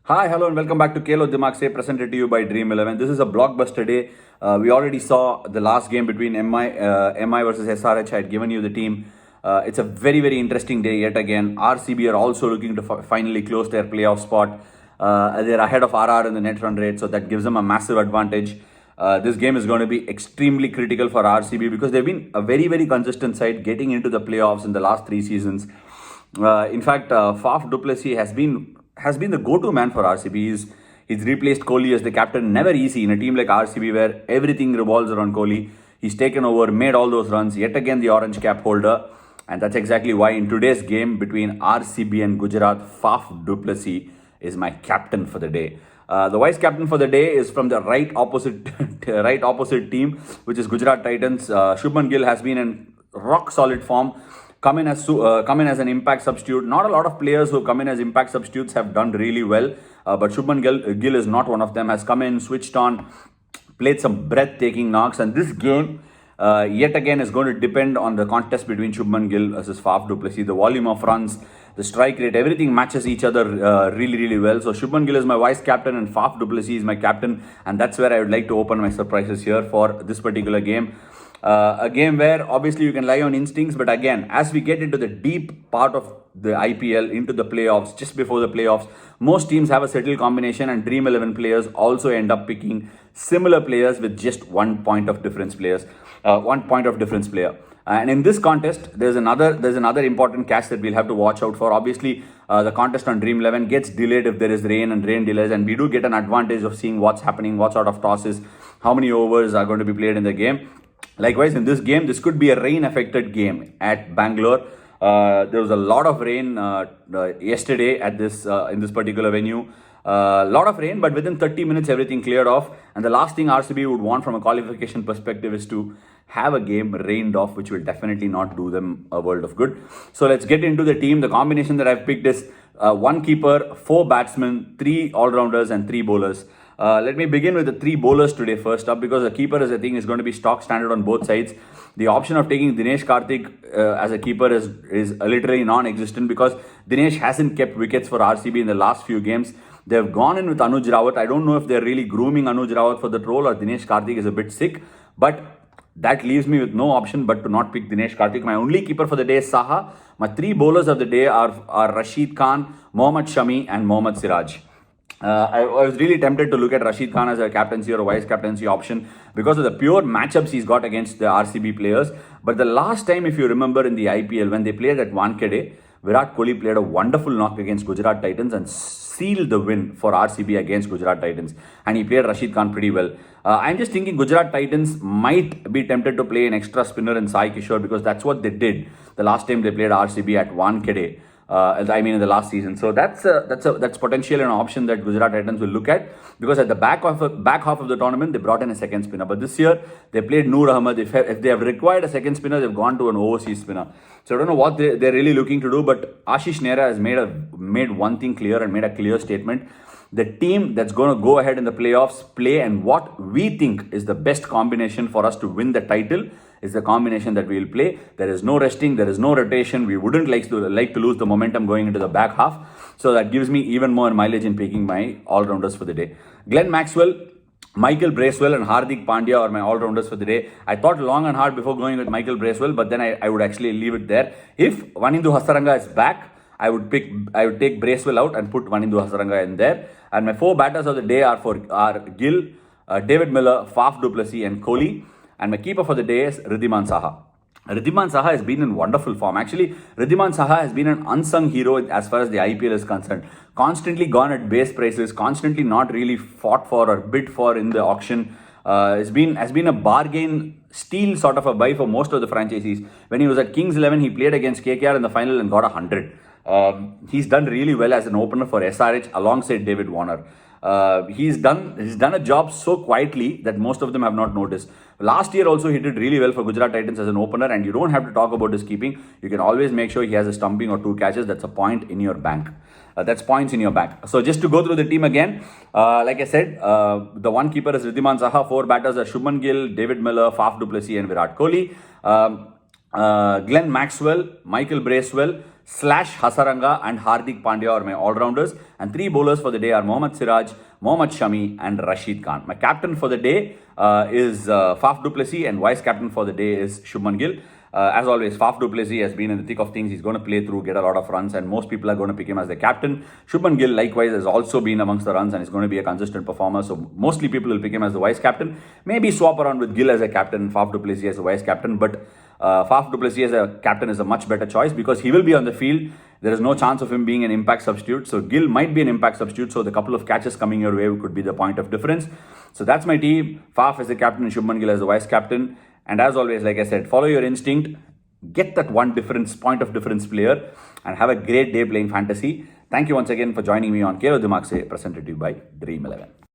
Hi, hello, and welcome back to Khelo Dimaag Se, presented to you by Dream 11. This is a blockbuster day. We already saw the last game between MI versus SRH. I had given you the team. It's a very, very interesting day yet again. RCB are also looking to finally close their playoff spot. They're ahead of RR in the net run rate, so that gives them a massive advantage. This game is going to be extremely critical for RCB because they've been a very, very consistent side getting into the playoffs in the last 3 seasons. In fact, Faf du Plessis has been the go-to man for RCB. He's replaced Kohli as the captain. Never easy in a team like RCB where everything revolves around Kohli. He's taken over, made all those runs. Yet again, the orange cap holder. And that's exactly why in today's game between RCB and Gujarat, Faf du Plessis is my captain for the day. The vice captain for the day is from the right opposite team, which is Gujarat Titans. Shubman Gill has been in rock solid form. Come in as an impact substitute. Not a lot of players who come in as impact substitutes have done really well, but Shubman Gill is not one of them. Has come in, switched on, played some breathtaking knocks, and this game yet again is going to depend on the contest between Shubman Gill versus Faf du Plessis. The volume of runs, the strike rate, everything matches each other really, really well. So Shubman Gill is my vice captain and Faf du Plessis is my captain, and that's where I would like to open my surprises here for this particular game. A game where obviously you can rely on instincts, but again, as we get into the deep part of the IPL, into the playoffs, just before the playoffs, most teams have a settled combination, and Dream 11 players also end up picking similar players with just 1 point of difference player. And in this contest, there's another important catch that we'll have to watch out for. Obviously, the contest on Dream 11 gets delayed if there is rain and rain delays, and we do get an advantage of seeing what's happening, what sort of tosses, how many overs are going to be played in the game. Likewise, in this game, this could be a rain-affected game at Bangalore. There was a lot of rain yesterday at in this particular venue. A lot of rain, but within 30 minutes, everything cleared off. And the last thing RCB would want from a qualification perspective is to have a game rained off, which will definitely not do them a world of good. So let's get into the team. The combination that I've picked is 1 keeper, 4 batsmen, 3 all-rounders, and 3 bowlers. Let me begin with the 3 bowlers today first up, because the keeper is going to be stock standard on both sides. The option of taking Dinesh Karthik as a keeper is literally non-existent because Dinesh hasn't kept wickets for RCB in the last few games. They've gone in with Anuj Rawat. I don't know if they're really grooming Anuj Rawat for that role or Dinesh Karthik is a bit sick, but that leaves me with no option but to not pick Dinesh Karthik. My only keeper for the day is Saha. My 3 bowlers of the day are Rashid Khan, Mohammad Shami, and Mohammad Siraj. I was really tempted to look at Rashid Khan as a captaincy or a vice captaincy option because of the pure matchups he's got against the RCB players. But the last time, if you remember in the IPL, when they played at Wankhede, Virat Kohli played a wonderful knock against Gujarat Titans and sealed the win for RCB against Gujarat Titans. And he played Rashid Khan pretty well. I'm just thinking Gujarat Titans might be tempted to play an extra spinner in Sai Kishore because that's what they did the last time they played RCB at Wankhede. In the last season. So that's potentially an option that Gujarat Titans will look at because at the back half of the tournament they brought in a second spinner. But this year they played Noor Ahmed. If they have required a second spinner, they've gone to an overseas spinner. So I don't know what they're really looking to do. But Ashish Nehra has made one thing clear and made a clear statement. The team that's going to go ahead in the playoffs play and what we think is the best combination for us to win the title is the combination that we will play. There is no resting, there is no rotation. We wouldn't like to lose the momentum going into the back half. So that gives me even more mileage in picking my all-rounders for the day. Glenn Maxwell, Michael Bracewell, and Hardik Pandya are my all-rounders for the day. I thought long and hard before going with Michael Bracewell, but then I would actually leave it there. If Wanindu Hasaranga is back, I would take Bracewell out and put Wanindu Hasaranga in there. And my 4 batters of the day are Gill, David Miller, Faf du Plessis, and Kohli. And my keeper for the day is Riddhiman Saha. Riddhiman Saha has been in wonderful form. Actually, Riddhiman Saha has been an unsung hero as far as the IPL is concerned. Constantly gone at base prices, constantly not really fought for or bid for in the auction. Has been a bargain steal sort of a buy for most of the franchises. When he was at Kings 11, he played against KKR in the final and got 100. He's done really well as an opener for SRH alongside David Warner. He's done a job so quietly that most of them have not noticed. Last year also he did really well for Gujarat Titans as an opener, and you don't have to talk about his keeping. You can always make sure he has a stumping or 2 catches. That's a point in your bank. That's points in your bank. So just to go through the team again, like I said, the 1 keeper is Riddhiman Saha, 4 batters are Shubman Gill, David Miller, Faf du Plessis, and Virat Kohli. Glenn Maxwell, Michael Bracewell, Slash Hasaranga and Hardik Pandya are my all-rounders. And 3 bowlers for the day are Mohammad Siraj, Mohammad Shami and Rashid Khan. My captain for the day is Faf du Plessis, and vice captain for the day is Shubman Gill. As always, Faf du Plessis has been in the thick of things. He's going to play through, get a lot of runs, and most people are going to pick him as the captain. Shubman Gill, likewise, has also been amongst the runs and is going to be a consistent performer. So mostly people will pick him as the vice captain. Maybe swap around with Gill as a captain, Faf du Plessis as a vice captain. But Faf du Plessis as a captain is a much better choice because he will be on the field. There is no chance of him being an impact substitute. So Gill might be an impact substitute. So the couple of catches coming your way could be the point of difference. So that's my team. Faf as the captain and Shubman Gill as the vice captain. And as always, like I said, follow your instinct. Get that one point of difference player and have a great day playing fantasy. Thank you once again for joining me on Khelo Dimaag Se, presented to you by Dream 11.